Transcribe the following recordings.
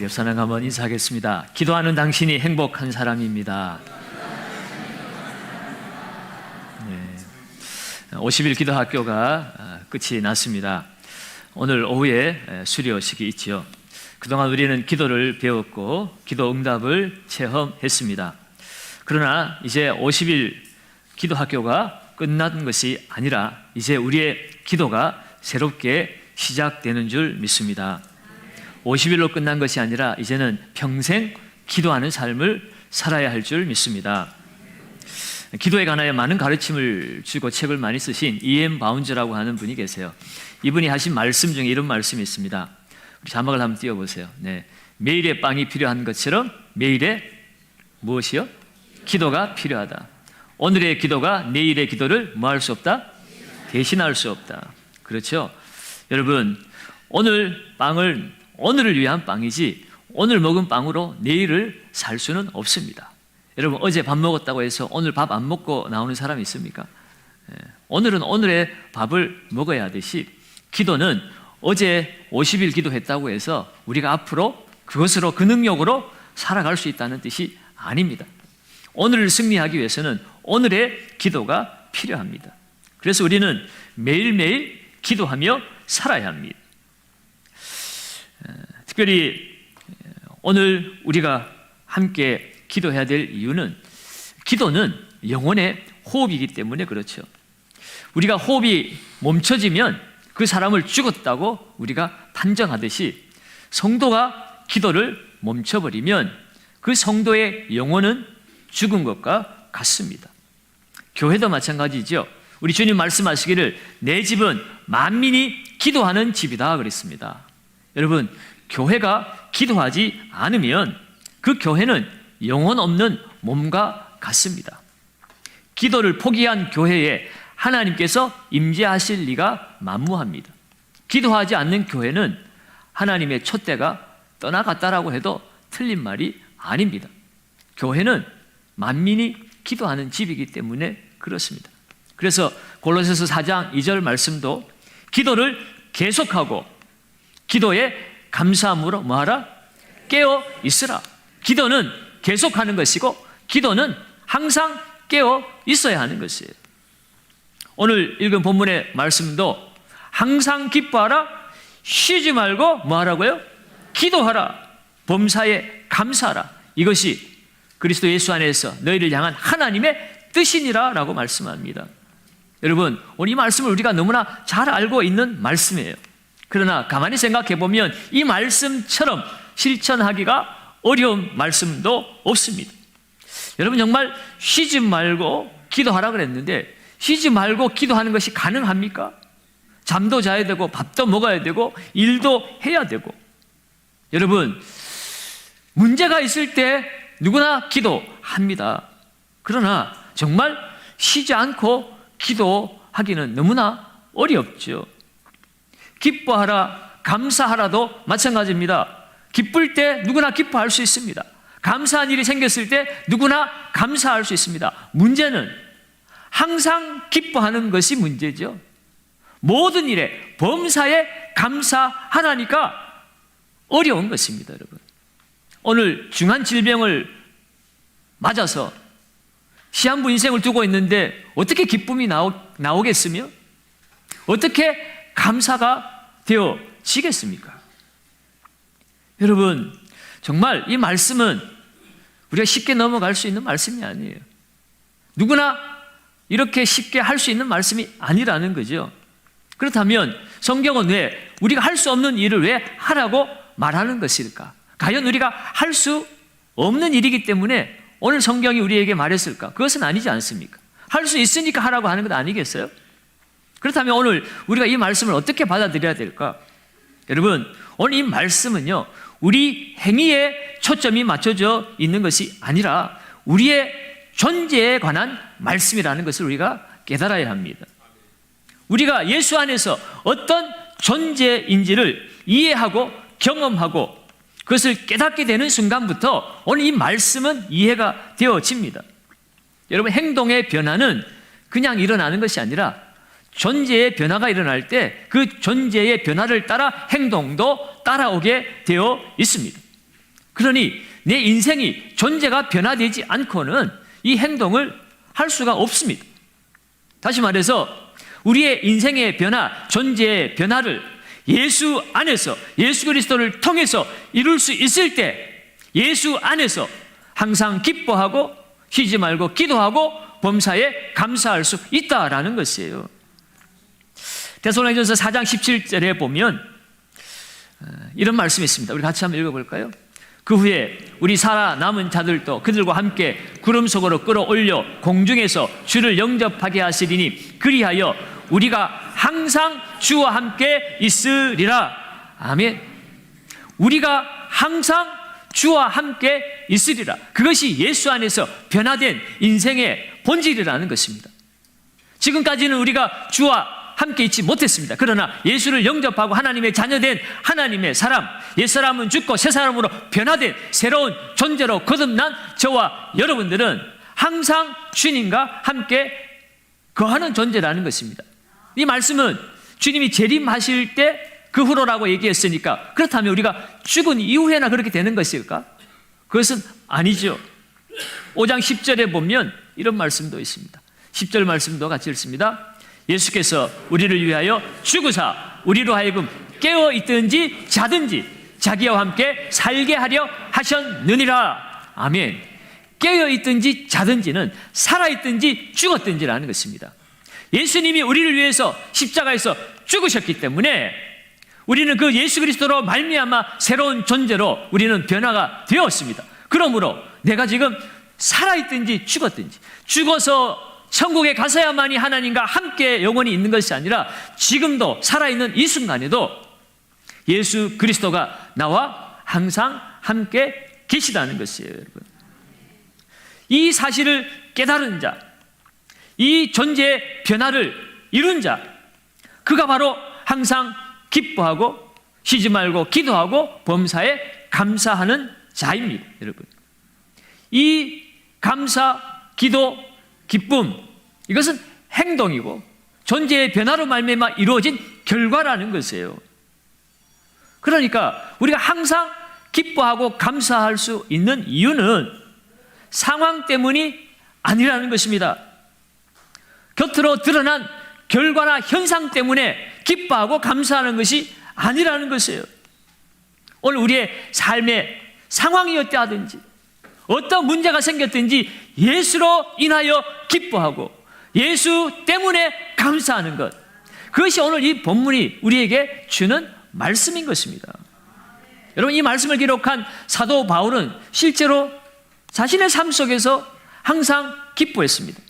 옆사람 한번 인사하겠습니다. 기도하는 당신이 행복한 사람입니다. 네, 50일 기도학교가 끝이 났습니다. 오늘 오후에 수료식이 있죠. 그동안 우리는 기도를 배웠고 기도 응답을 체험했습니다. 그러나 이제 50일 기도학교가 끝난 것이 아니라 이제 우리의 기도가 새롭게 시작되는 줄 믿습니다. 50일로 끝난 것이 아니라 이제는 평생 기도하는 삶을 살아야 할 줄 믿습니다. 기도에 관하여 많은 가르침을 주고 책을 많이 쓰신 E.M. 바운즈라고 하는 분이 계세요. 이분이 하신 말씀 중에 이런 말씀이 있습니다. 우리 자막을 한번 띄워보세요. 네. 매일의 빵이 필요한 것처럼 매일의 무엇이요? 기도가 필요하다. 오늘의 기도가 내일의 기도를 뭐 할 수 없다? 대신할 수 없다. 그렇죠? 여러분, 오늘 빵을 오늘을 위한 빵이지 오늘 먹은 빵으로 내일을 살 수는 없습니다. 여러분, 어제 밥 먹었다고 해서 오늘 밥 안 먹고 나오는 사람이 있습니까? 오늘은 오늘의 밥을 먹어야 하듯이 기도는 어제 50일 기도했다고 해서 우리가 앞으로 그것으로 그 능력으로 살아갈 수 있다는 뜻이 아닙니다. 오늘을 승리하기 위해서는 오늘의 기도가 필요합니다. 그래서 우리는 매일매일 기도하며 살아야 합니다. 특별히 오늘 우리가 함께 기도해야 될 이유는 기도는 영혼의 호흡이기 때문에 그렇죠. 우리가 호흡이 멈춰지면 그 사람을 죽었다고 우리가 판정하듯이 성도가 기도를 멈춰버리면 그 성도의 영혼은 죽은 것과 같습니다. 교회도 마찬가지죠. 우리 주님 말씀하시기를 내 집은 만민이 기도하는 집이다 그랬습니다. 여러분, 교회가 기도하지 않으면 그 교회는 영혼 없는 몸과 같습니다. 기도를 포기한 교회에 하나님께서 임재하실 리가 만무합니다. 기도하지 않는 교회는 하나님의 촛대가 떠나갔다라고 해도 틀린 말이 아닙니다. 교회는 만민이 기도하는 집이기 때문에 그렇습니다. 그래서 골로새서 4장 2절 말씀도 기도를 계속하고 기도에 감사함으로 뭐하라? 깨어 있으라. 기도는 계속하는 것이고 기도는 항상 깨어 있어야 하는 것이에요. 오늘 읽은 본문의 말씀도 항상 기뻐하라, 쉬지 말고 뭐하라고요? 기도하라, 범사에 감사하라. 이것이 그리스도 예수 안에서 너희를 향한 하나님의 뜻이니라 라고 말씀합니다. 여러분, 오늘 이 말씀을 우리가 너무나 잘 알고 있는 말씀이에요. 그러나 가만히 생각해 보면 이 말씀처럼 실천하기가 어려운 말씀도 없습니다. 여러분, 정말 쉬지 말고 기도하라 그랬는데 쉬지 말고 기도하는 것이 가능합니까? 잠도 자야 되고 밥도 먹어야 되고 일도 해야 되고. 여러분, 문제가 있을 때 누구나 기도합니다. 그러나 정말 쉬지 않고 기도하기는 너무나 어렵죠. 기뻐하라, 감사하라도 마찬가지입니다. 기쁠 때 누구나 기뻐할 수 있습니다. 감사한 일이 생겼을 때 누구나 감사할 수 있습니다. 문제는 항상 기뻐하는 것이 문제죠. 모든 일에 범사에 감사하라니까 어려운 것입니다, 여러분. 오늘 중한 질병을 맞아서 시한부 인생을 두고 있는데 어떻게 기쁨이 나오겠으며 어떻게 감사가 되어지겠습니까? 여러분, 정말 이 말씀은 우리가 쉽게 넘어갈 수 있는 말씀이 아니에요. 누구나 이렇게 쉽게 할 수 있는 말씀이 아니라는 거죠. 그렇다면 성경은 왜 우리가 할 수 없는 일을 왜 하라고 말하는 것일까? 과연 우리가 할 수 없는 일이기 때문에 오늘 성경이 우리에게 말했을까? 그것은 아니지 않습니까? 할 수 있으니까 하라고 하는 것 아니겠어요? 그렇다면 오늘 우리가 이 말씀을 어떻게 받아들여야 될까? 여러분, 오늘 이 말씀은요, 우리 행위에 초점이 맞춰져 있는 것이 아니라 우리의 존재에 관한 말씀이라는 것을 우리가 깨달아야 합니다. 우리가 예수 안에서 어떤 존재인지를 이해하고 경험하고 그것을 깨닫게 되는 순간부터 오늘 이 말씀은 이해가 되어집니다. 여러분, 행동의 변화는 그냥 일어나는 것이 아니라 존재의 변화가 일어날 때 그 존재의 변화를 따라 행동도 따라오게 되어 있습니다. 그러니 내 인생이 존재가 변화되지 않고는 이 행동을 할 수가 없습니다. 다시 말해서 우리의 인생의 변화, 존재의 변화를 예수 안에서, 예수 그리스도를 통해서 이룰 수 있을 때 예수 안에서 항상 기뻐하고 쉬지 말고 기도하고 범사에 감사할 수 있다라는 것이에요. 데살로니가전서 4장 17절에 보면 이런 말씀이 있습니다. 우리 같이 한번 읽어볼까요? 그 후에 우리 살아남은 자들도 그들과 함께 구름 속으로 끌어올려 공중에서 주를 영접하게 하시리니 그리하여 우리가 항상 주와 함께 있으리라. 아멘. 우리가 항상 주와 함께 있으리라. 그것이 예수 안에서 변화된 인생의 본질이라는 것입니다. 지금까지는 우리가 주와 함께 있지 못했습니다. 그러나 예수를 영접하고 하나님의 자녀된 하나님의 사람, 옛사람은 죽고 새사람으로 변화된 새로운 존재로 거듭난 저와 여러분들은 항상 주님과 함께 거하는 존재라는 것입니다. 이 말씀은 주님이 재림하실 때 그 후로라고 얘기했으니까 그렇다면 우리가 죽은 이후에나 그렇게 되는 것일까? 그것은 아니죠. 5장 10절에 보면 이런 말씀도 있습니다. 10절 말씀도 같이 읽습니다. 예수께서 우리를 위하여 죽으사 우리로 하여금 깨어 있든지 자든지 자기와 함께 살게 하려 하셨느니라. 아멘. 깨어 있든지 자든지는 살아있든지 죽었든지라는 것입니다. 예수님이 우리를 위해서 십자가에서 죽으셨기 때문에 우리는 그 예수 그리스도로 말미암아 새로운 존재로 우리는 변화가 되었습니다. 그러므로 내가 지금 살아있든지 죽었든지, 죽어서 천국에 가서야만이 하나님과 함께 영원히 있는 것이 아니라 지금도 살아있는 이 순간에도 예수 그리스도가 나와 항상 함께 계시다는 것이에요, 여러분. 이 사실을 깨달은 자, 이 존재의 변화를 이룬 자, 그가 바로 항상 기뻐하고 쉬지 말고 기도하고 범사에 감사하는 자입니다, 여러분. 이 감사, 기도, 기쁨, 이것은 행동이고 존재의 변화로 말미암아 이루어진 결과라는 것이에요. 그러니까 우리가 항상 기뻐하고 감사할 수 있는 이유는 상황 때문이 아니라는 것입니다. 겉으로 드러난 결과나 현상 때문에 기뻐하고 감사하는 것이 아니라는 것이에요. 오늘 우리의 삶의 상황이 어떠하든지 어떤 문제가 생겼든지 예수로 인하여 기뻐하고 예수 때문에 감사하는 것, 그것이 오늘 이 본문이 우리에게 주는 말씀인 것입니다. 여러분, 이 말씀을 기록한 사도 바울은 실제로 자신의 삶 속에서 항상 기뻐했습니다.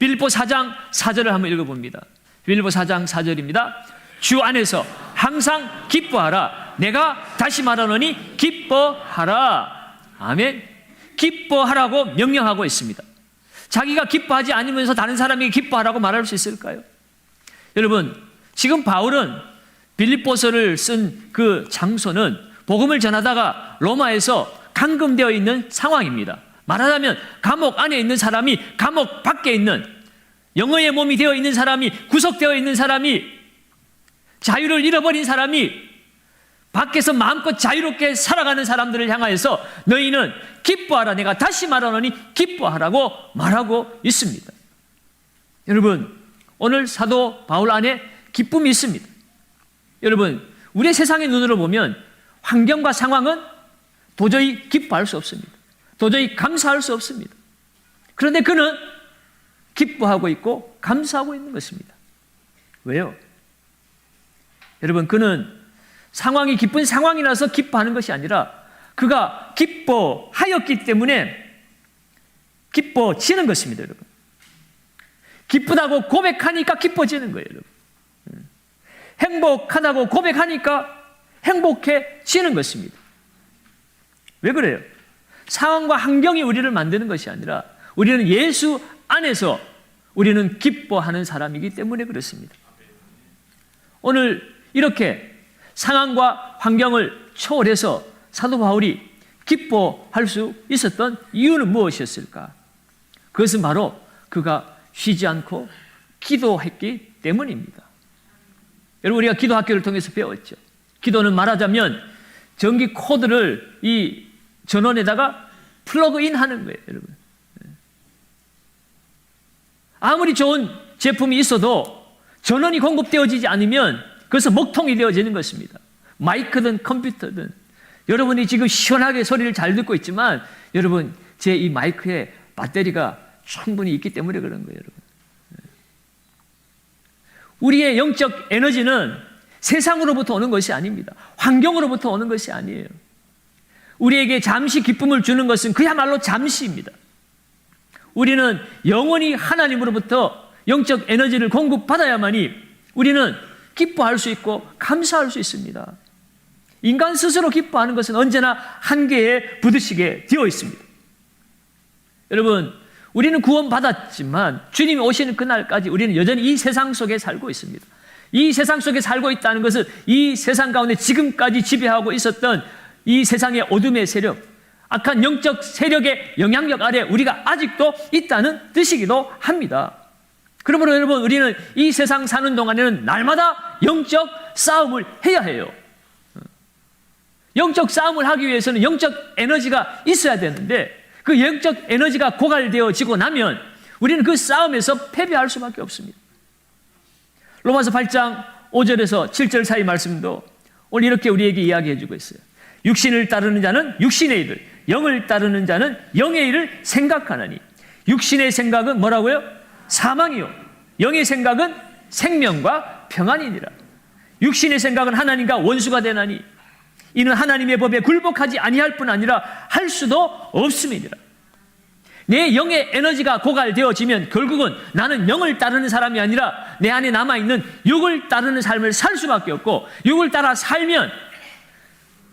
빌립보 4장 4절을 한번 읽어봅니다. 빌립보 4장 4절입니다. 주 안에서 항상 기뻐하라. 내가 다시 말하노니 기뻐하라. 아멘. 기뻐하라고 명령하고 있습니다. 자기가 기뻐하지 않으면서 다른 사람에게 기뻐하라고 말할 수 있을까요? 여러분, 지금 바울은 빌립보서를 쓴 그 장소는 복음을 전하다가 로마에서 감금되어 있는 상황입니다. 말하자면 감옥 안에 있는 사람이 감옥 밖에 있는, 영어의 몸이 되어 있는 사람이, 구속되어 있는 사람이, 자유를 잃어버린 사람이 밖에서 마음껏 자유롭게 살아가는 사람들을 향하여서 너희는 기뻐하라. 내가 다시 말하노니 기뻐하라고 말하고 있습니다. 여러분, 오늘 사도 바울 안에 기쁨이 있습니다. 여러분, 우리의 세상의 눈으로 보면 환경과 상황은 도저히 기뻐할 수 없습니다. 도저히 감사할 수 없습니다. 그런데 그는 기뻐하고 있고 감사하고 있는 것입니다. 왜요? 여러분, 그는 상황이 기쁜 상황이라서 기뻐하는 것이 아니라 그가 기뻐하였기 때문에 기뻐지는 것입니다, 여러분. 기쁘다고 고백하니까 기뻐지는 거예요, 여러분. 행복하다고 고백하니까 행복해지는 것입니다. 왜 그래요? 상황과 환경이 우리를 만드는 것이 아니라 우리는 예수 안에서 우리는 기뻐하는 사람이기 때문에 그렇습니다. 오늘 이렇게 상황과 환경을 초월해서 사도 바울이 기뻐할 수 있었던 이유는 무엇이었을까? 그것은 바로 그가 쉬지 않고 기도했기 때문입니다. 여러분, 우리가 기도 학교를 통해서 배웠죠. 기도는 말하자면 전기 코드를 이 전원에다가 플러그인 하는 거예요, 여러분. 아무리 좋은 제품이 있어도 전원이 공급되어지지 않으면 그것은 목통이 되어지는 것입니다. 마이크든 컴퓨터든. 여러분이 지금 시원하게 소리를 잘 듣고 있지만 여러분, 제 이 마이크에 배터리가 충분히 있기 때문에 그런 거예요, 여러분. 우리의 영적 에너지는 세상으로부터 오는 것이 아닙니다. 환경으로부터 오는 것이 아니에요. 우리에게 잠시 기쁨을 주는 것은 그야말로 잠시입니다. 우리는 영원히 하나님으로부터 영적 에너지를 공급받아야만이 우리는 기뻐할 수 있고 감사할 수 있습니다. 인간 스스로 기뻐하는 것은 언제나 한계에 부딪히게 되어 있습니다. 여러분, 우리는 구원받았지만 주님이 오시는 그날까지 우리는 여전히 이 세상 속에 살고 있습니다. 이 세상 속에 살고 있다는 것은 이 세상 가운데 지금까지 지배하고 있었던 이 세상의 어둠의 세력, 악한 영적 세력의 영향력 아래 우리가 아직도 있다는 뜻이기도 합니다. 그러므로 여러분, 우리는 이 세상 사는 동안에는 날마다 영적 싸움을 해야 해요. 영적 싸움을 하기 위해서는 영적 에너지가 있어야 되는데 그 영적 에너지가 고갈되어지고 나면 우리는 그 싸움에서 패배할 수밖에 없습니다. 로마서 8장 5절에서 7절 사이 말씀도 오늘 이렇게 우리에게 이야기해 주고 있어요. 육신을 따르는 자는 육신의 일을, 영을 따르는 자는 영의 일을 생각하나니 육신의 생각은 뭐라고요? 사망이요, 영의 생각은 생명과 평안이니라. 육신의 생각은 하나님과 원수가 되나니 이는 하나님의 법에 굴복하지 아니할 뿐 아니라 할 수도 없음이니라. 내 영의 에너지가 고갈되어지면 결국은 나는 영을 따르는 사람이 아니라 내 안에 남아있는 육을 따르는 삶을 살 수밖에 없고, 육을 따라 살면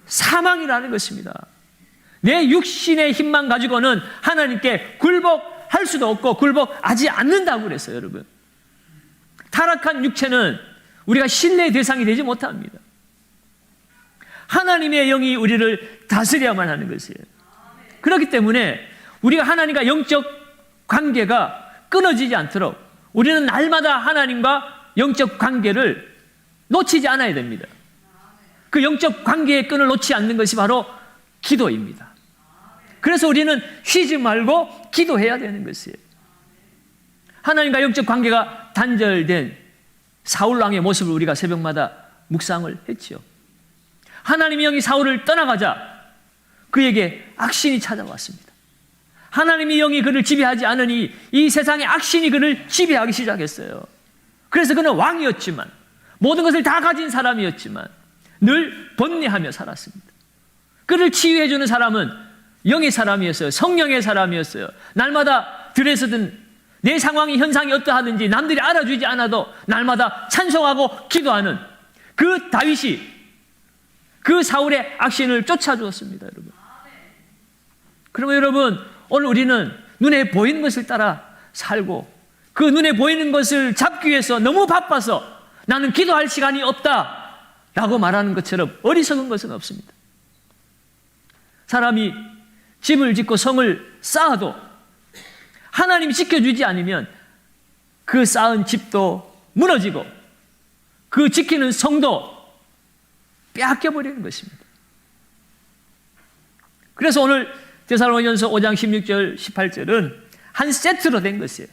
사망이라는 것입니다. 내 육신의 힘만 가지고는 하나님께 굴복할 수도 없고 굴복하지 않는다고 그랬어요, 여러분. 타락한 육체는 우리가 신뢰의 대상이 되지 못합니다. 하나님의 영이 우리를 다스려야만 하는 것이에요. 그렇기 때문에 우리가 하나님과 영적 관계가 끊어지지 않도록 우리는 날마다 하나님과 영적 관계를 놓치지 않아야 됩니다. 그 영적 관계의 끈을 놓지 않는 것이 바로 기도입니다. 그래서 우리는 쉬지 말고 기도해야 되는 것이에요. 하나님과 영적 관계가 단절된 사울왕의 모습을 우리가 새벽마다 묵상을 했지요. 하나님의 영이 사울을 떠나가자 그에게 악신이 찾아왔습니다. 하나님의 영이 그를 지배하지 않으니 이 세상의 악신이 그를 지배하기 시작했어요. 그래서 그는 왕이었지만, 모든 것을 다 가진 사람이었지만 늘 번뇌하며 살았습니다. 그를 치유해주는 사람은 영의 사람이었어요. 성령의 사람이었어요. 날마다 들에서든 내 상황이 현상이 어떠하든지 남들이 알아주지 않아도 날마다 찬송하고 기도하는 그 다윗이 그 사울의 악신을 쫓아주었습니다, 여러분. 그러면 여러분, 오늘 우리는 눈에 보이는 것을 따라 살고 그 눈에 보이는 것을 잡기 위해서 너무 바빠서 나는 기도할 시간이 없다 라고 말하는 것처럼 어리석은 것은 없습니다. 사람이 집을 짓고 성을 쌓아도 하나님이 지켜주지 않으면 그 쌓은 집도 무너지고 그 지키는 성도 빼앗겨버리는 것입니다. 그래서 오늘 데살로니가전서 5장 16절 18절은 한 세트로 된 것이에요.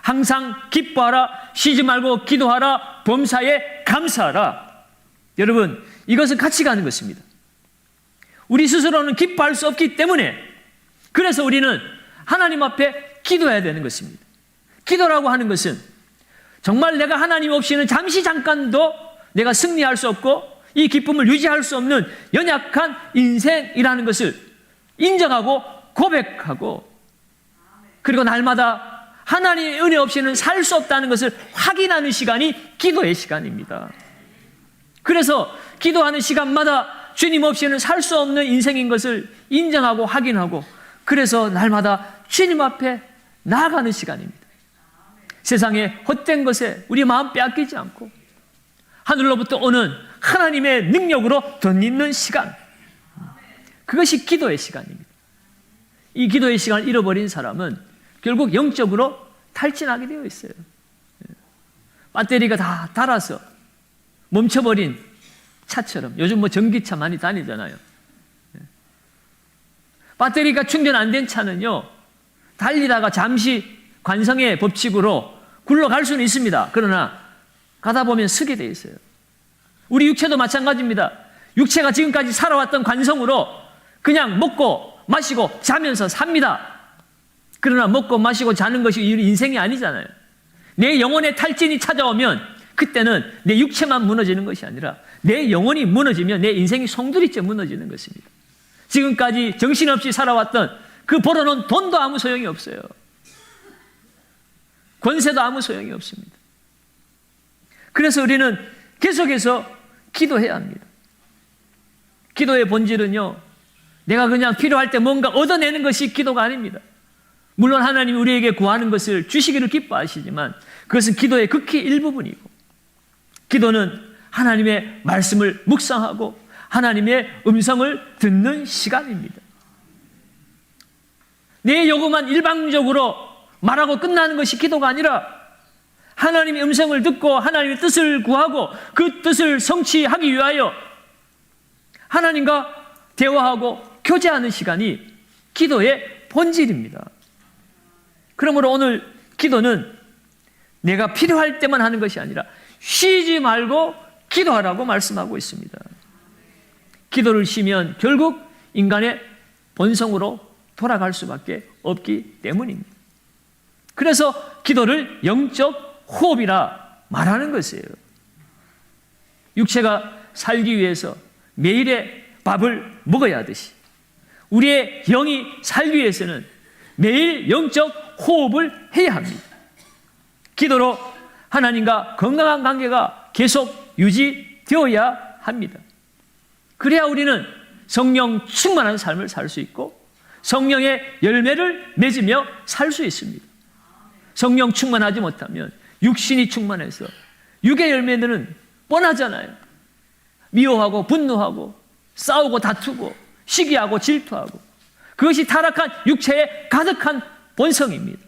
항상 기뻐하라, 쉬지 말고 기도하라, 범사에 감사하라. 여러분, 이것은 같이 가는 것입니다. 우리 스스로는 기뻐할 수 없기 때문에 그래서 우리는 하나님 앞에 기도해야 되는 것입니다. 기도라고 하는 것은 정말 내가 하나님 없이는 잠깐도 내가 승리할 수 없고 이 기쁨을 유지할 수 없는 연약한 인생이라는 것을 인정하고 고백하고, 그리고 날마다 하나님의 은혜 없이는 살 수 없다는 것을 확인하는 시간이 기도의 시간입니다. 그래서 기도하는 시간마다 주님 없이는 살 수 없는 인생인 것을 인정하고 확인하고, 그래서 날마다 주님 앞에 나아가는 시간입니다. 세상의 헛된 것에 우리 마음 빼앗기지 않고 하늘로부터 오는 하나님의 능력으로 덧입는 시간, 그것이 기도의 시간입니다. 이 기도의 시간을 잃어버린 사람은 결국 영적으로 탈진하게 되어 있어요. 배터리가 다 닳아서 멈춰버린 차처럼. 요즘 뭐 전기차 많이 다니잖아요. 배터리가 충전 안 된 차는요, 달리다가 잠시 관성의 법칙으로 굴러갈 수는 있습니다. 그러나 가다 보면 서게 돼 있어요. 우리 육체도 마찬가지입니다. 육체가 지금까지 살아왔던 관성으로 그냥 먹고 마시고 자면서 삽니다. 그러나 먹고 마시고 자는 것이 인생이 아니잖아요. 내 영혼의 탈진이 찾아오면 그때는 내 육체만 무너지는 것이 아니라 내 영혼이 무너지면 내 인생이 송두리째 무너지는 것입니다. 지금까지 정신없이 살아왔던 그 벌어놓은 돈도 아무 소용이 없어요. 권세도 아무 소용이 없습니다. 그래서 우리는 계속해서 기도해야 합니다. 기도의 본질은요, 내가 그냥 필요할 때 뭔가 얻어내는 것이 기도가 아닙니다. 물론 하나님이 우리에게 구하는 것을 주시기를 기뻐하시지만 그것은 기도의 극히 일부분이고, 기도는 하나님의 말씀을 묵상하고 하나님의 음성을 듣는 시간입니다. 내 요구만 일방적으로 말하고 끝나는 것이 기도가 아니라 하나님의 음성을 듣고 하나님의 뜻을 구하고 그 뜻을 성취하기 위하여 하나님과 대화하고 교제하는 시간이 기도의 본질입니다. 그러므로 오늘 기도는 내가 필요할 때만 하는 것이 아니라 쉬지 말고 기도하라고 말씀하고 있습니다. 기도를 쉬면 결국 인간의 본성으로 돌아갈 수밖에 없기 때문입니다. 그래서 기도를 영적 호흡이라 말하는 것이에요. 육체가 살기 위해서 매일의 밥을 먹어야 하듯이 우리의 영이 살기 위해서는 매일 영적 호흡을 해야 합니다. 기도로 하나님과 건강한 관계가 계속 유지되어야 합니다. 그래야 우리는 성령 충만한 삶을 살 수 있고 성령의 열매를 맺으며 살 수 있습니다. 성령 충만하지 못하면 육신이 충만해서 육의 열매들은 뻔하잖아요. 미워하고 분노하고 싸우고 다투고 시기하고 질투하고, 그것이 타락한 육체에 가득한 본성입니다.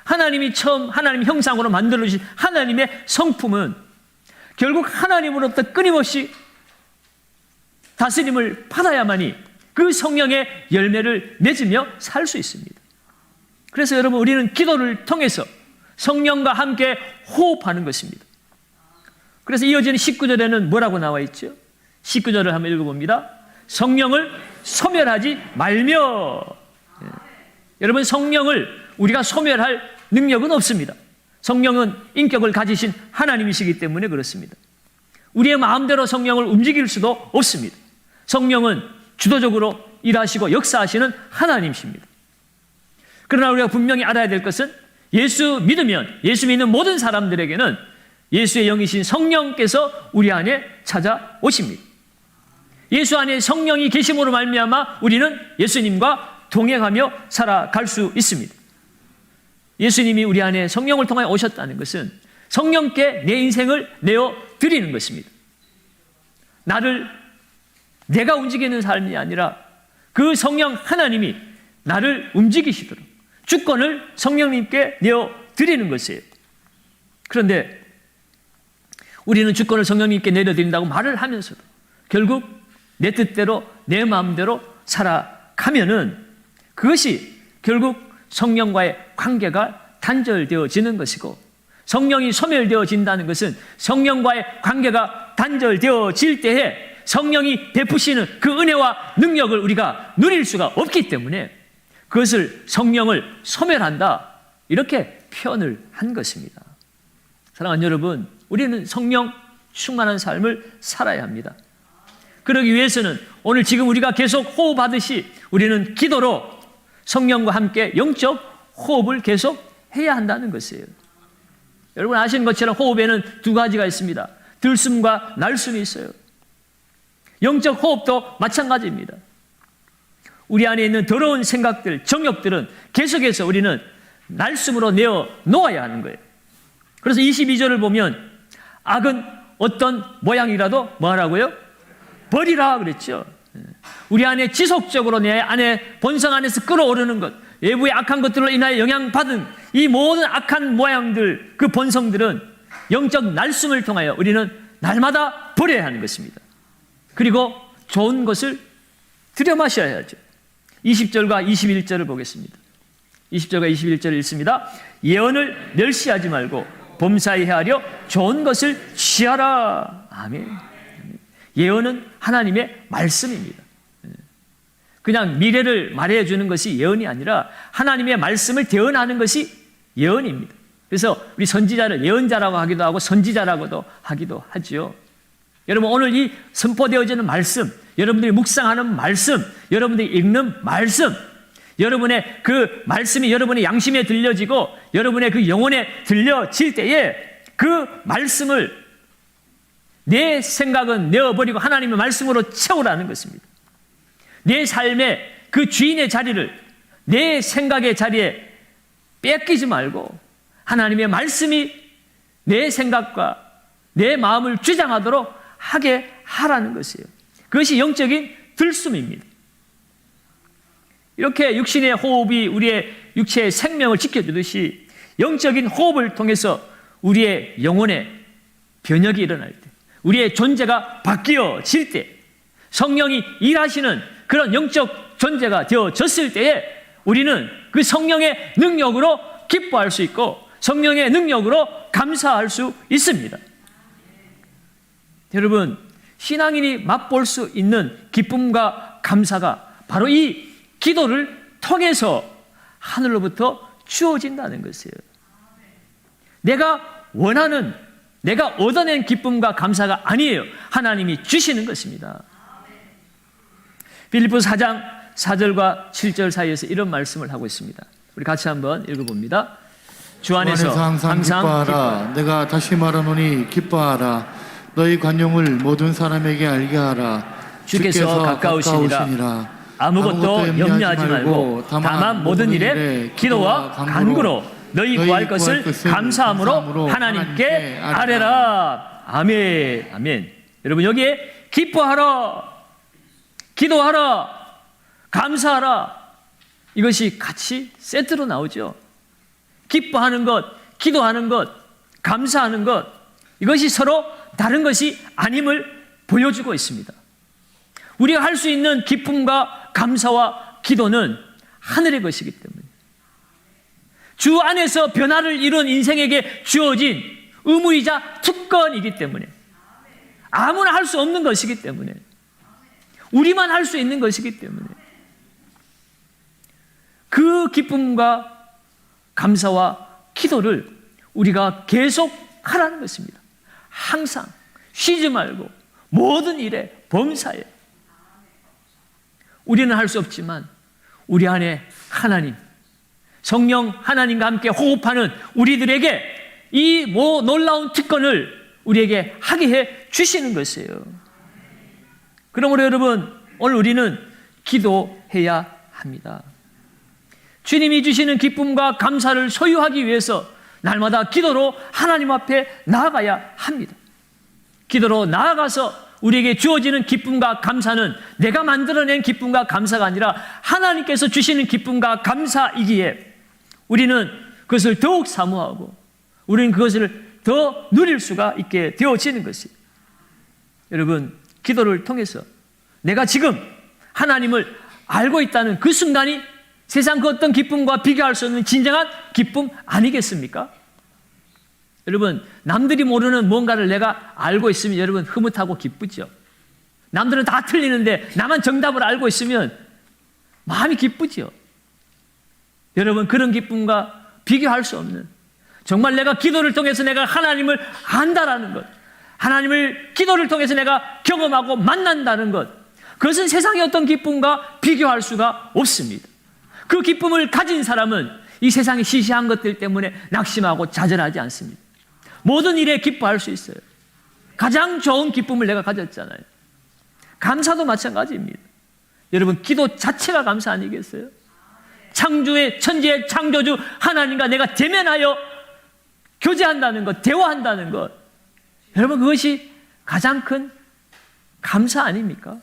하나님이 처음 하나님 형상으로 만들어주신 하나님의 성품은 결국 하나님으로부터 끊임없이 다스림을 받아야만이 그 성령의 열매를 맺으며 살 수 있습니다. 그래서 여러분, 우리는 기도를 통해서 성령과 함께 호흡하는 것입니다. 그래서 이어지는 19절에는 뭐라고 나와 있죠? 19절을 한번 읽어봅니다. 성령을 소멸하지 말며. 여러분, 성령을 우리가 소멸할 능력은 없습니다. 성령은 인격을 가지신 하나님이시기 때문에 그렇습니다. 우리의 마음대로 성령을 움직일 수도 없습니다. 성령은 주도적으로 일하시고 역사하시는 하나님이십니다. 그러나 우리가 분명히 알아야 될 것은 예수 믿으면, 예수 믿는 모든 사람들에게는 예수의 영이신 성령께서 우리 안에 찾아오십니다. 예수 안에 성령이 계심으로 말미암아 우리는 예수님과 동행하며 살아갈 수 있습니다. 예수님이 우리 안에 성령을 통하여 오셨다는 것은 성령께 내 인생을 내어드리는 것입니다. 내가 움직이는 삶이 아니라 그 성령 하나님이 나를 움직이시도록 주권을 성령님께 내어드리는 것이에요. 그런데 우리는 주권을 성령님께 내려드린다고 말을 하면서도 결국 내 뜻대로 내 마음대로 살아가면은 그것이 결국 성령과의 관계가 단절되어지는 것이고, 성령이 소멸되어진다는 것은 성령과의 관계가 단절되어질 때에 성령이 베푸시는 그 은혜와 능력을 우리가 누릴 수가 없기 때문에 그것을 성령을 소멸한다, 이렇게 표현을 한 것입니다. 사랑하는 여러분, 우리는 성령 충만한 삶을 살아야 합니다. 그러기 위해서는 오늘 지금 우리가 계속 호흡하듯이 우리는 기도로 성령과 함께 영적 호흡을 계속 해야 한다는 것이에요. 여러분 아시는 것처럼 호흡에는 두 가지가 있습니다. 들숨과 날숨이 있어요. 영적 호흡도 마찬가지입니다. 우리 안에 있는 더러운 생각들, 정욕들은 계속해서 우리는 날숨으로 내어 놓아야 하는 거예요. 그래서 22절을 보면 악은 어떤 모양이라도 뭐 하라고요? 버리라 그랬죠. 우리 안에 지속적으로 내 안에 본성 안에서 끌어오르는 것, 외부의 악한 것들로 인하여 영향받은 이 모든 악한 모양들, 그 본성들은 영적 날숨을 통하여 우리는 날마다 버려야 하는 것입니다. 그리고 좋은 것을 들여 마셔야 하죠. 20절과 21절을 보겠습니다. 20절과 21절을 읽습니다. 예언을 멸시하지 말고 범사에 헤아려 좋은 것을 취하라. 아멘. 예언은 하나님의 말씀입니다. 그냥 미래를 말해주는 것이 예언이 아니라 하나님의 말씀을 대언하는 것이 예언입니다. 그래서 우리 선지자를 예언자라고 하기도 하고 선지자라고도 하기도 하지요. 여러분, 오늘 이 선포되어지는 말씀, 여러분들이 묵상하는 말씀, 여러분들이 읽는 말씀, 여러분의 그 말씀이 여러분의 양심에 들려지고 여러분의 그 영혼에 들려질 때에 그 말씀을 내 생각은 내어버리고 하나님의 말씀으로 채우라는 것입니다. 내 삶의 그 주인의 자리를 내 생각의 자리에 뺏기지 말고 하나님의 말씀이 내 생각과 내 마음을 주장하도록 하게 하라는 것이에요. 그것이 영적인 들숨입니다. 이렇게 육신의 호흡이 우리의 육체의 생명을 지켜주듯이 영적인 호흡을 통해서 우리의 영혼에 변혁이 일어날 때, 우리의 존재가 바뀌어질 때, 성령이 일하시는 그런 영적 존재가 되어졌을 때에 우리는 그 성령의 능력으로 기뻐할 수 있고 성령의 능력으로 감사할 수 있습니다. 여러분, 신앙인이 맛볼 수 있는 기쁨과 감사가 바로 이 기도를 통해서 하늘로부터 주어진다는 것이에요. 내가 원하는, 내가 얻어낸 기쁨과 감사가 아니에요. 하나님이 주시는 것입니다. 빌립보서 4장 4절과 7절 사이에서 이런 말씀을 하고 있습니다. 우리 같이 한번 읽어봅니다. 주 안에서 항상 기뻐하라. 내가 다시 말하노니 기뻐하라. 너희 관용을 모든 사람에게 알게 하라. 주께서 가까우시니라. 아무것도 염려하지 말고 다만 모든 일에 기도와 간구로 너희 구할 것을 감사함으로 하나님께 아뢰라. 아멘. 아멘. 여러분, 여기에 기뻐하라, 기도하라, 감사하라, 이것이 같이 세트로 나오죠. 기뻐하는 것, 기도하는 것, 감사하는 것, 이것이 서로 다른 것이 아님을 보여주고 있습니다. 우리가 할 수 있는 기쁨과 감사와 기도는 하늘의 것이기 때문에, 주 안에서 변화를 이룬 인생에게 주어진 의무이자 특권이기 때문에, 아무나 할 수 없는 것이기 때문에, 우리만 할 수 있는 것이기 때문에 그 기쁨과 감사와 기도를 우리가 계속 하라는 것입니다. 항상 쉬지 말고 모든 일에 범사에. 우리는 할 수 없지만 우리 안에 하나님, 성령 하나님과 함께 호흡하는 우리들에게 이 놀라운 특권을 우리에게 하게 해 주시는 것이에요. 그러므로 여러분, 오늘 우리는 기도해야 합니다. 주님이 주시는 기쁨과 감사를 소유하기 위해서 날마다 기도로 하나님 앞에 나아가야 합니다. 기도로 나아가서 우리에게 주어지는 기쁨과 감사는 내가 만들어낸 기쁨과 감사가 아니라 하나님께서 주시는 기쁨과 감사이기에 우리는 그것을 더욱 사모하고 우리는 그것을 더 누릴 수가 있게 되어지는 것이에요. 여러분, 기도를 통해서 내가 지금 하나님을 알고 있다는 그 순간이 세상 그 어떤 기쁨과 비교할 수 없는 진정한 기쁨 아니겠습니까? 여러분, 남들이 모르는 뭔가를 내가 알고 있으면 여러분 흐뭇하고 기쁘죠. 남들은 다 틀리는데 나만 정답을 알고 있으면 마음이 기쁘죠. 여러분, 그런 기쁨과 비교할 수 없는, 정말 내가 기도를 통해서 내가 하나님을 안다라는 것, 하나님을 기도를 통해서 내가 경험하고 만난다는 것, 그것은 세상의 어떤 기쁨과 비교할 수가 없습니다. 그 기쁨을 가진 사람은 이 세상의 시시한 것들 때문에 낙심하고 좌절하지 않습니다. 모든 일에 기뻐할 수 있어요. 가장 좋은 기쁨을 내가 가졌잖아요. 감사도 마찬가지입니다. 여러분, 기도 자체가 감사 아니겠어요? 창조의 천지의 창조주 하나님과 내가 대면하여 교제한다는 것, 대화한다는 것, 여러분, 그것이 가장 큰 감사 아닙니까?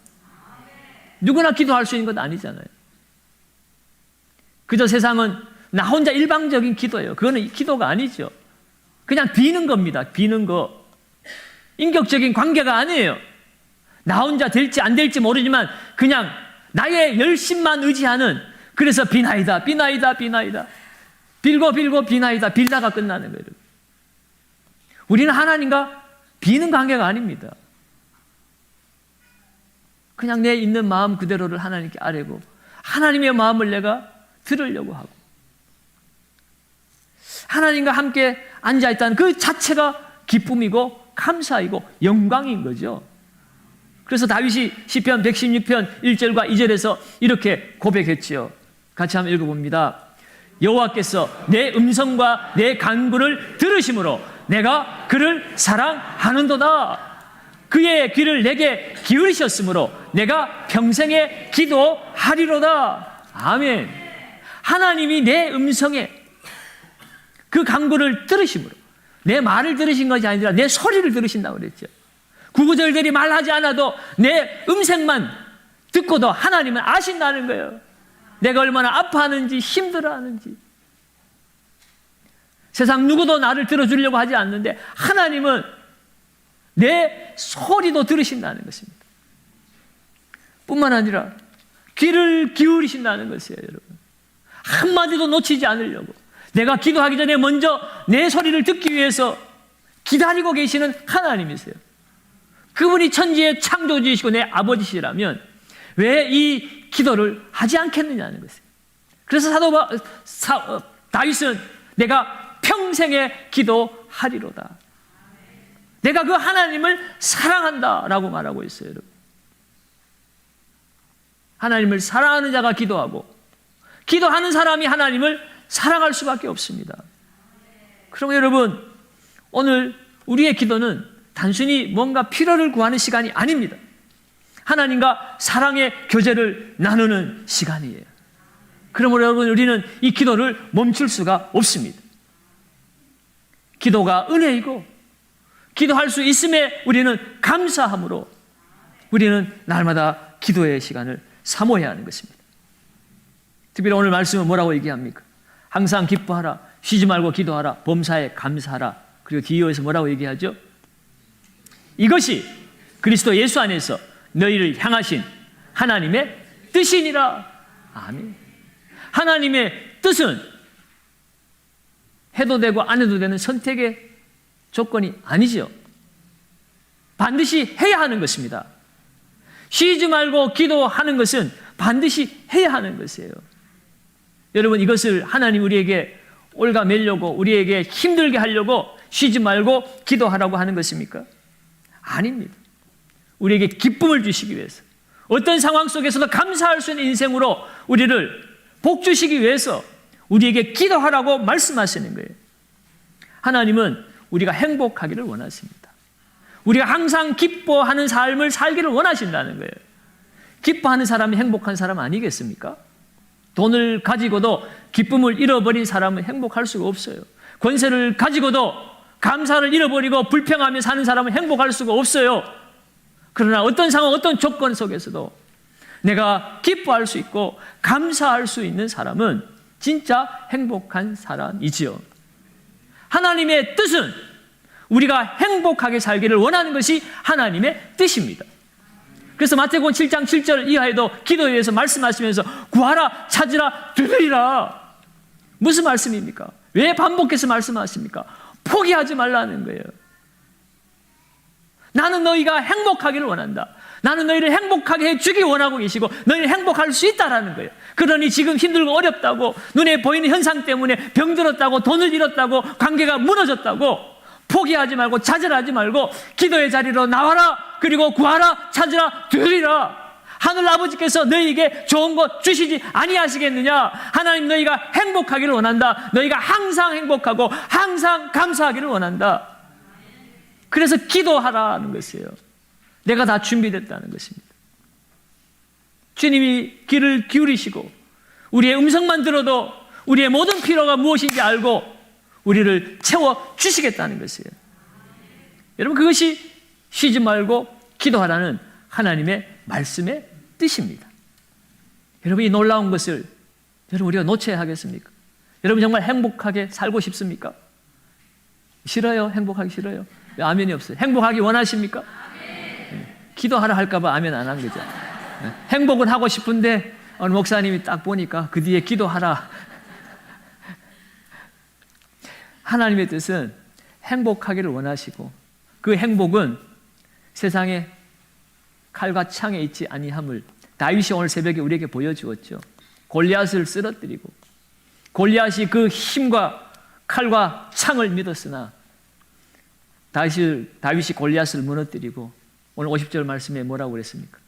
누구나 기도할 수 있는 것 아니잖아요. 그저 세상은 나 혼자 일방적인 기도예요. 그거는 기도가 아니죠. 그냥 비는 겁니다. 비는 거. 인격적인 관계가 아니에요. 나 혼자 될지 안 될지 모르지만 그냥 나의 열심만 의지하는, 그래서 비나이다 빌고 비나이다 빌다가 끝나는 거예요. 우리는 하나님과 비는 관계가 아닙니다. 그냥 내 있는 마음 그대로를 하나님께 아뢰고 하나님의 마음을 내가 들으려고 하고 하나님과 함께 앉아있다는 그 자체가 기쁨이고 감사이고 영광인 거죠. 그래서 다윗이 시편 116편 1절과 2절에서 이렇게 고백했지요. 같이 한번 읽어봅니다. 여호와께서 내 음성과 내 간구를 들으심으로 내가 그를 사랑하는도다. 그의 귀를 내게 기울이셨으므로 내가 평생에 기도하리로다. 아멘. 하나님이 내 음성에 그 간구를 들으심으로, 내 말을 들으신 것이 아니라 내 소리를 들으신다고 그랬죠. 구구절절히 말하지 않아도 내 음색만 듣고도 하나님은 아신다는 거예요. 내가 얼마나 아파하는지 힘들어하는지. 세상 누구도 나를 들어주려고 하지 않는데 하나님은 내 소리도 들으신다는 것입니다. 뿐만 아니라 귀를 기울이신다는 것이에요, 여러분. 한마디도 놓치지 않으려고. 내가 기도하기 전에 먼저 내 소리를 듣기 위해서 기다리고 계시는 하나님이세요. 그분이 천지의 창조주이시고 내 아버지시라면 왜 이 기도를 하지 않겠느냐는 것이에요. 그래서 다윗은 내가 평생에 기도하리로다. 내가 그 하나님을 사랑한다라고 말하고 있어요, 여러분. 하나님을 사랑하는 자가 기도하고 기도하는 사람이 하나님을 사랑할 수밖에 없습니다. 그러면 여러분, 오늘 우리의 기도는 단순히 뭔가 필요를 구하는 시간이 아닙니다. 하나님과 사랑의 교제를 나누는 시간이에요. 그러므로 여러분, 우리는 이 기도를 멈출 수가 없습니다. 기도가 은혜이고 기도할 수 있음에 우리는 감사함으로 우리는 날마다 기도의 시간을 사모해야 하는 것입니다. 특별히 오늘 말씀은 뭐라고 얘기합니까? 항상 기뻐하라, 쉬지 말고 기도하라, 범사에 감사하라. 그리고 뒤에서 뭐라고 얘기하죠? 이것이 그리스도 예수 안에서 너희를 향하신 하나님의 뜻이니라. 아멘. 하나님의 뜻은 해도 되고 안 해도 되는 선택의 조건이 아니죠. 반드시 해야 하는 것입니다. 쉬지 말고 기도하는 것은 반드시 해야 하는 것이에요. 여러분, 이것을 하나님 우리에게 올가매려고, 우리에게 힘들게 하려고 쉬지 말고 기도하라고 하는 것입니까? 아닙니다. 우리에게 기쁨을 주시기 위해서, 어떤 상황 속에서도 감사할 수 있는 인생으로 우리를 복 주시기 위해서 우리에게 기도하라고 말씀하시는 거예요. 하나님은 우리가 행복하기를 원하십니다. 우리가 항상 기뻐하는 삶을 살기를 원하신다는 거예요. 기뻐하는 사람이 행복한 사람 아니겠습니까? 돈을 가지고도 기쁨을 잃어버린 사람은 행복할 수가 없어요. 권세를 가지고도 감사를 잃어버리고 불평하며 사는 사람은 행복할 수가 없어요. 그러나 어떤 상황, 어떤 조건 속에서도 내가 기뻐할 수 있고 감사할 수 있는 사람은 진짜 행복한 사람이지요. 하나님의 뜻은 우리가 행복하게 살기를 원하는 것이 하나님의 뜻입니다. 그래서 마태복음 7장 7절 이하에도 기도에 대해서 말씀하시면서 구하라, 찾으라, 두드리라. 무슨 말씀입니까? 왜 반복해서 말씀하십니까? 포기하지 말라는 거예요. 나는 너희가 행복하기를 원한다. 나는 너희를 행복하게 해주기 원하고 계시고 너희는 행복할 수 있다라는 거예요. 그러니 지금 힘들고 어렵다고, 눈에 보이는 현상 때문에 병들었다고, 돈을 잃었다고, 관계가 무너졌다고 포기하지 말고 좌절하지 말고 기도의 자리로 나와라. 그리고 구하라, 찾으라, 두드리라. 하늘 아버지께서 너희에게 좋은 것 주시지 아니하시겠느냐? 하나님, 너희가 행복하기를 원한다. 너희가 항상 행복하고 항상 감사하기를 원한다. 그래서 기도하라는 것이에요. 내가 다 준비됐다는 것입니다. 주님이 귀를 기울이시고 우리의 음성만 들어도 우리의 모든 필요가 무엇인지 알고 우리를 채워주시겠다는 것이에요. 여러분, 그것이 쉬지 말고 기도하라는 하나님의 말씀의 뜻입니다. 여러분, 이 놀라운 것을 여러분 우리가 놓쳐야 하겠습니까? 여러분 정말 행복하게 살고 싶습니까? 싫어요? 행복하기 싫어요? 왜 아멘이 없어요? 행복하기 원하십니까? 네. 기도하라 할까 봐 아멘 안 한 거죠. 행복은 하고 싶은데 어느 목사님이 딱 보니까 그 뒤에 기도하라. 하나님의 뜻은 행복하기를 원하시고 그 행복은 세상에 칼과 창에 있지 아니함을 다윗이 오늘 새벽에 우리에게 보여주었죠. 골리앗을 쓰러뜨리고 골리앗이 그 힘과 칼과 창을 믿었으나 다윗이 골리앗을 무너뜨리고 오늘 50절 말씀에 뭐라고 그랬습니까?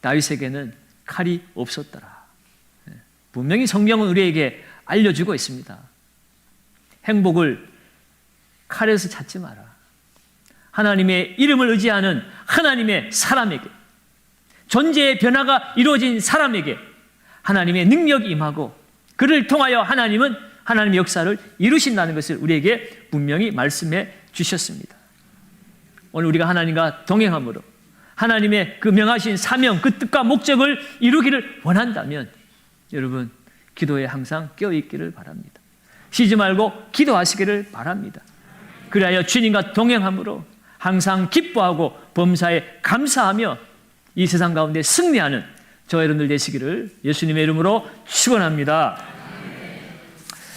다윗에게는 칼이 없었더라. 분명히 성경은 우리에게 알려주고 있습니다. 행복을 칼에서 찾지 마라. 하나님의 이름을 의지하는 하나님의 사람에게, 존재의 변화가 이루어진 사람에게 하나님의 능력이 임하고 그를 통하여 하나님은 하나님의 역사를 이루신다는 것을 우리에게 분명히 말씀해 주셨습니다. 오늘 우리가 하나님과 동행함으로 하나님의 그 명하신 사명, 그 뜻과 목적을 이루기를 원한다면 여러분 기도에 항상 깨어있기를 바랍니다. 쉬지 말고 기도하시기를 바랍니다. 그리하여 주님과 동행함으로 항상 기뻐하고 범사에 감사하며 이 세상 가운데 승리하는 저 여러분들 되시기를 예수님의 이름으로 축원합니다.